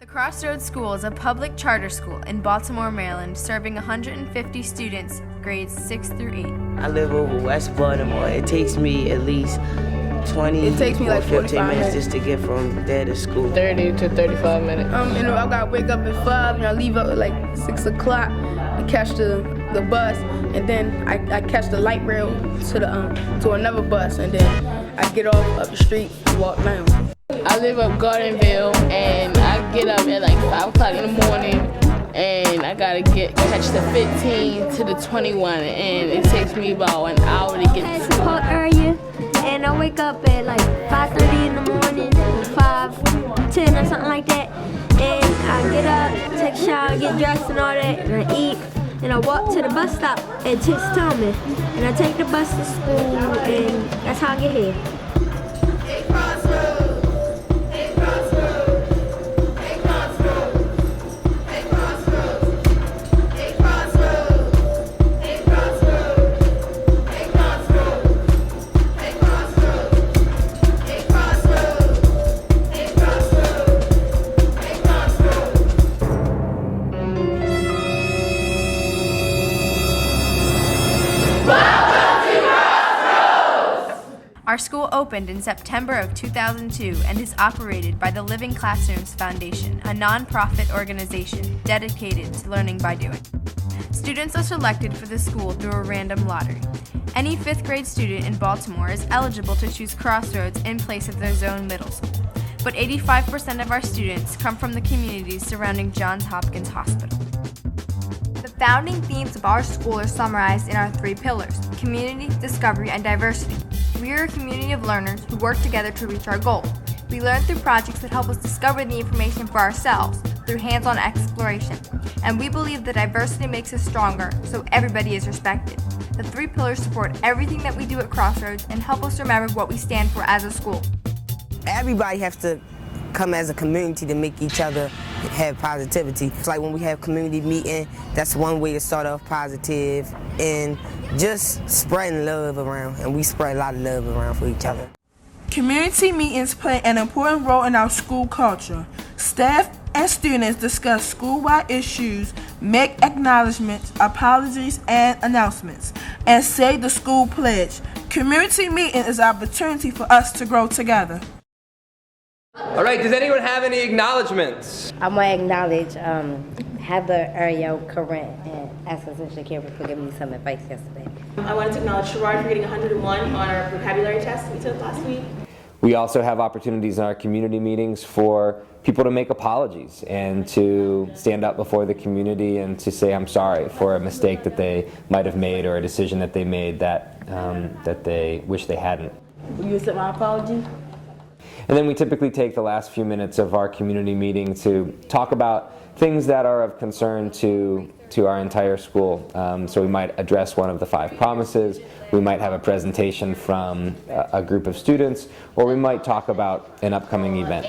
The Crossroads School is a public charter school in Baltimore, Maryland, serving 150 students, grades 6 through 8. I live over West Baltimore. It takes me at least 20 or 15 minutes just to get from there to school. 30 to 35 minutes. I gotta wake up at 5 and I leave up at like 6 o'clock to catch the bus, and then I catch the light rail to another bus, and then I get off up the street and walk down. I live up Gardenville, and I get up at like 5 o'clock in the morning, and I gotta catch the 15 to the 21, and it takes me about an hour to get to school. Park area, and I wake up at like 5:30 in the morning, 5:10 or something like that, and I get up, take a shower, get dressed and all that, and I eat, and I walk to the bus stop at Tillman, and I take the bus to school, and that's how I get here. Our school opened in September of 2002 and is operated by the Living Classrooms Foundation, a nonprofit organization dedicated to learning by doing. Students are selected for the school through a random lottery. Any 5th grade student in Baltimore is eligible to choose Crossroads in place of their zone middle school, but 85% of our students come from the communities surrounding Johns Hopkins Hospital. The founding themes of our school are summarized in our 3 pillars: community, discovery, and diversity. We are a community of learners who work together to reach our goals. We learn through projects that help us discover the information for ourselves through hands-on exploration. And we believe that diversity makes us stronger, so everybody is respected. The 3 pillars support everything that we do at Crossroads and help us remember what we stand for as a school. Everybody has to come as a community to make each other have positivity. It's like when we have community meeting, that's one way to start off positive and just spreading love around, and we spread a lot of love around for each other. Community meetings play an important role in our school culture. Staff and students discuss school-wide issues, make acknowledgments, apologies, and announcements, and say the school pledge. Community meeting is an opportunity for us to grow together. All right, does anyone have any acknowledgments? I want to acknowledge Heather, Ariel, Corinne, and Association Career for giving me some advice yesterday. I wanted to acknowledge Sherrod for getting 101 on our vocabulary test we took last week. We also have opportunities in our community meetings for people to make apologies and to stand up before the community and to say I'm sorry for a mistake that they might have made or a decision that they made that they wish they hadn't. Will you accept my apology? And then we typically take the last few minutes of our community meeting to talk about things that are of concern to our entire school. So we might address one of the 5 promises, we might have a presentation from a group of students, or we might talk about an upcoming event.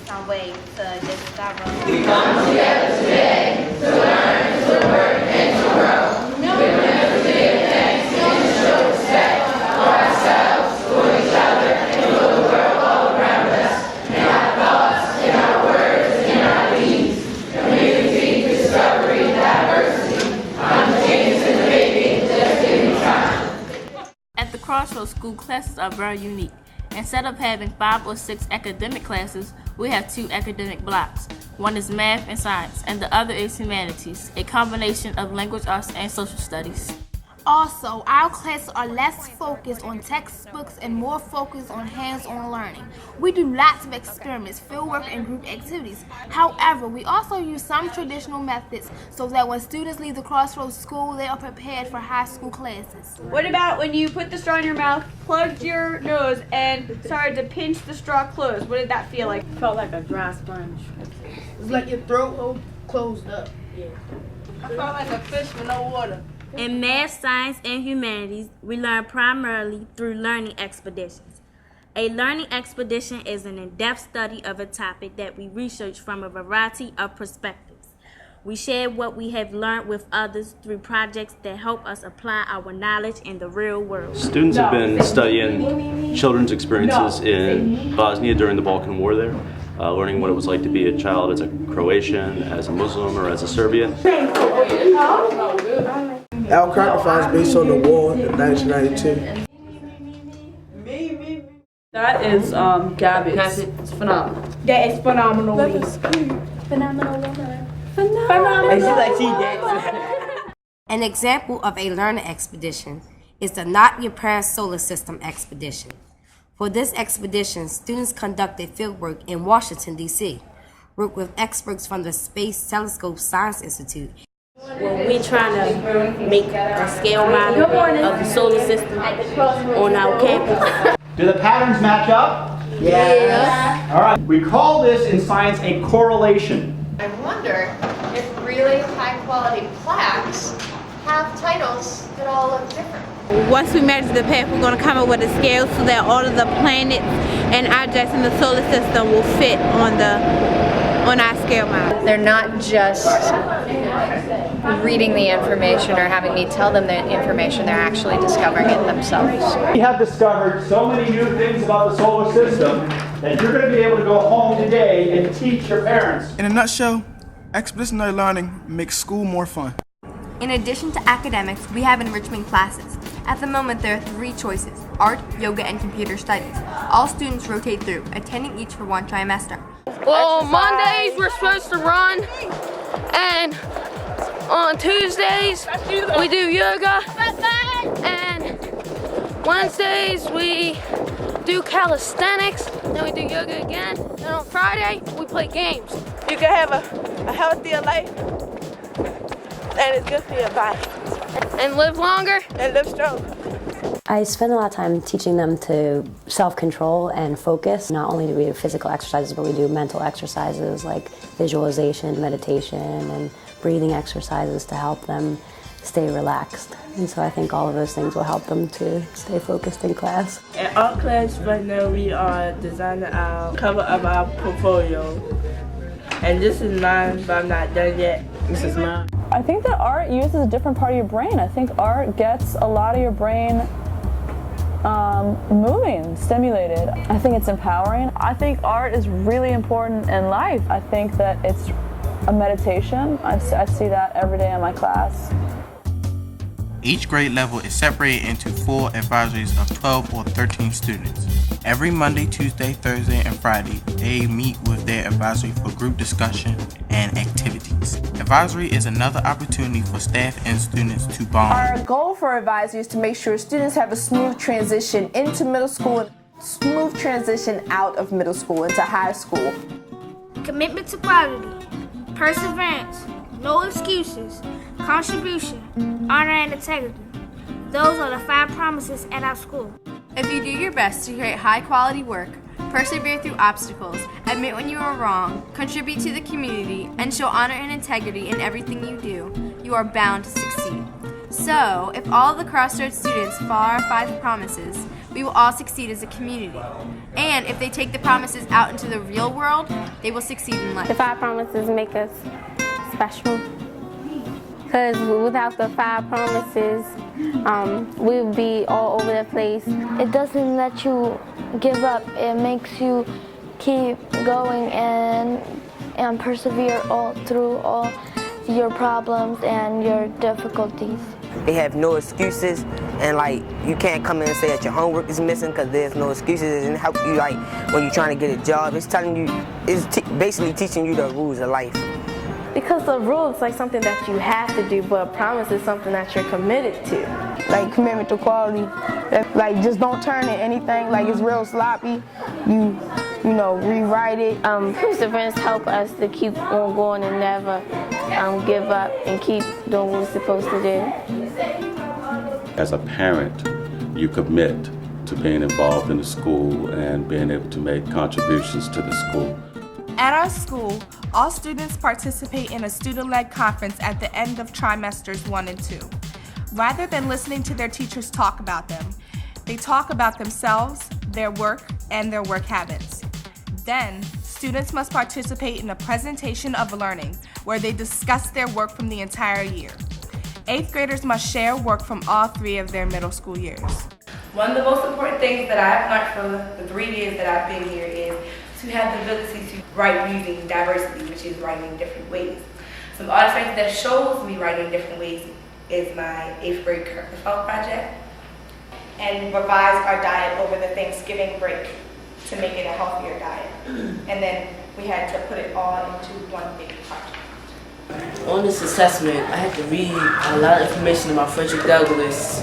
Some way to discover. We come together today to learn, to work, and to grow. We remember to give thanks and to show respect for ourselves, for each other, and for the world all around us, in our thoughts, in our words, in our deeds. Community, discovery, diversity. Unchanged in the making, just in time. At the Crossroads School, classes are very unique. Instead of having 5 or 6 academic classes, we have 2 academic blocks. One is math and science, and the other is humanities, a combination of language arts and social studies. Also, our classes are less focused on textbooks and more focused on hands-on learning. We do lots of experiments, fieldwork, and group activities. However, we also use some traditional methods so that when students leave the Crossroads School, they are prepared for high school classes. What about when you put the straw in your mouth, plugged your nose, and started to pinch the straw closed? What did that feel like? It felt like a dry sponge. It's like your throat hole closed up. Yeah. I felt like a fish with no water. In math, science, and humanities, we learn primarily through learning expeditions. A learning expedition is an in-depth study of a topic that we research from a variety of perspectives. We share what we have learned with others through projects that help us apply our knowledge in the real world. Students have been studying children's experiences in Bosnia during the Balkan War there. learning what it was like to be a child as a Croatian, as a Muslim, or as a Serbian. Our cracker fire is based on the war in 1992. That is garbage. It's phenomenal. That is phenomenal. An example of a learning expedition is the Not Your Parents Solar System expedition. For this expedition, students conducted fieldwork in Washington, D.C., worked with experts from the Space Telescope Science Institute. Well, we're trying to make a scale model of the solar system on our campus. Do the patterns match up? Yes. All right. We call this in science a correlation. I wonder if really high-quality plaques have titles that all look different. Once we measure the path, we're going to come up with a scale so that all of the planets and objects in the solar system will fit on our scale model. They're not just reading the information or having me tell them the information, they're actually discovering it themselves. We have discovered so many new things about the solar system that you're going to be able to go home today and teach your parents. In a nutshell, expeditionary learning makes school more fun. In addition to academics, we have enrichment classes. At the moment, there are 3 choices: art, yoga, and computer studies. All students rotate through, attending each for 1 trimester. Well, Mondays we're supposed to run, and on Tuesdays we do yoga, and Wednesdays we do calisthenics, then we do yoga again, and on Friday we play games. You can have a healthier life, and it's good for your body. And live longer. And live stronger. I spend a lot of time teaching them to self-control and focus. Not only do we do physical exercises, but we do mental exercises like visualization, meditation, and breathing exercises to help them stay relaxed. And so I think all of those things will help them to stay focused in class. In our class right now, we are designing our cover of our portfolio. And this is mine, but I'm not done yet. This is mine. I think that art uses a different part of your brain. I think art gets a lot of your brain moving, stimulated. I think it's empowering. I think art is really important in life. I think that it's a meditation. I see that every day in my class. Each grade level is separated into 4 advisories of 12 or 13 students. Every Monday, Tuesday, Thursday, and Friday, they meet with their advisory for group discussion and activities. Advisory is another opportunity for staff and students to bond. Our goal for advisory is to make sure students have a smooth transition into middle school and smooth transition out of middle school into high school. Commitment to quality, perseverance, no excuses, contribution, honor, and integrity. Those are the 5 promises at our school. If you do your best to create high-quality work, persevere through obstacles, admit when you are wrong, contribute to the community, and show honor and integrity in everything you do, you are bound to succeed. So, if all of the Crossroads students follow our 5 promises, we will all succeed as a community. And if they take the promises out into the real world, they will succeed in life. The 5 promises make us special. Because without the 5 promises, we would be all over the place. It doesn't let you give up. It makes you keep going and persevere through all your problems and your difficulties. They have no excuses, and you can't come in and say that your homework is missing because there's no excuses, and help you when you're trying to get a job. It's telling you, basically teaching you the rules of life. Because the rule is something that you have to do, but a promise is something that you're committed to. Commitment to quality. Just don't turn in anything. It's real sloppy. You rewrite it. Perseverance help us to keep on going and never give up and keep doing what we're supposed to do. As a parent, you commit to being involved in the school and being able to make contributions to the school. At our school, all students participate in a student-led conference at the end of trimesters 1 and 2. Rather than listening to their teachers talk about them, they talk about themselves, their work, and their work habits. Then, students must participate in a presentation of learning where they discuss their work from the entire year. 8th graders must share work from all 3 of their middle school years. One of the most important things that I've learned from the 3 years that I've been here is to have the ability to write using diversity, which is writing in different ways. Some artifacts that shows me writing in different ways is my 8th grade current health project. And revise our diet over the Thanksgiving break to make it a healthier diet. And then we had to put it all into one big project. On this assessment, I had to read a lot of information about Frederick Douglass,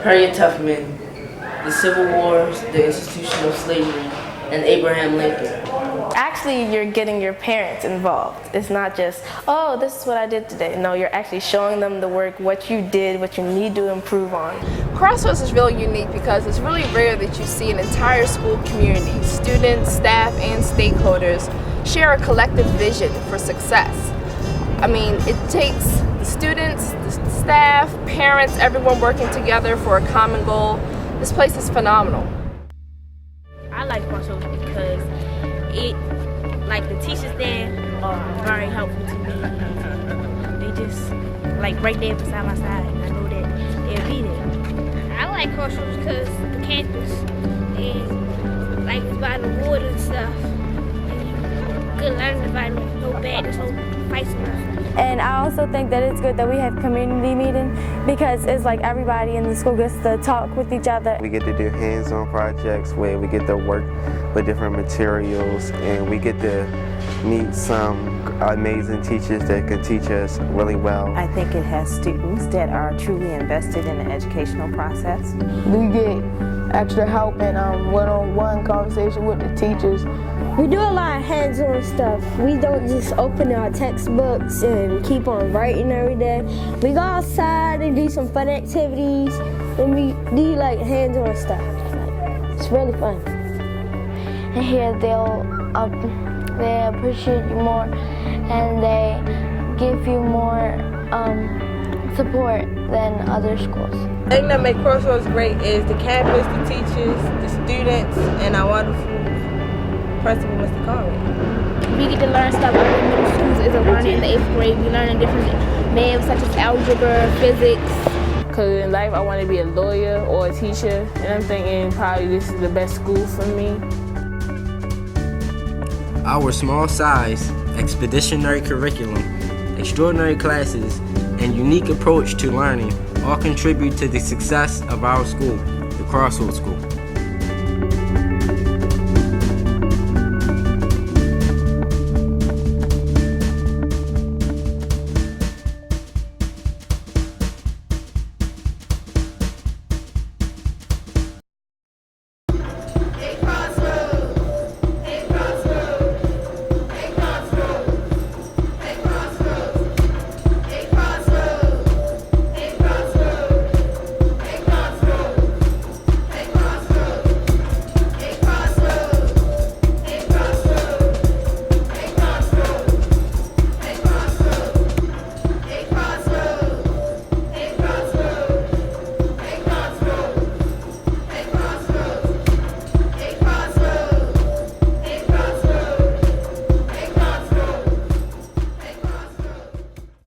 Harriet Tubman, the Civil Wars, the institution of slavery, and Abraham Lincoln. Actually, you're getting your parents involved. It's not just, oh, this is what I did today. No, you're actually showing them the work, what you did, what you need to improve on. Crossroads is really unique because it's really rare that you see an entire school community, students, staff, and stakeholders share a collective vision for success. I mean, it takes the students, the staff, parents, everyone working together for a common goal. This place is phenomenal. I like Crossroads because the teachers there are very helpful to me. They just right there beside my side, and I know that they'll be there. I like Crossroads because the campus is it's by the water and stuff. And good learning environment, no bad, no fights or nothing. And I also think that it's good that we have community meeting because it's like everybody in the school gets to talk with each other. We get to do hands-on projects where we get to work with different materials, and we get to meet some amazing teachers that can teach us really well. I think it has students that are truly invested in the educational process. We get extra help and one-on-one conversation with the teachers. We do a lot of hands-on stuff. We don't just open our textbooks and keep on writing every day. We go outside and do some fun activities, and we do hands-on stuff. It's really fun. And here they appreciate you more, and they give you more support than other schools. The thing that makes Crossroads great is the campus, the teachers, the students, and our wonderful principal, Mr. Conrad. We get to learn stuff other middle schools isn't learning in the 8th grade. We learn different math such as algebra, physics. Because in life I want to be a lawyer or a teacher, and I'm thinking probably this is the best school for me. Our small size, expeditionary curriculum, extraordinary classes, and unique approach to learning all contribute to the success of our school, the Crossroads School.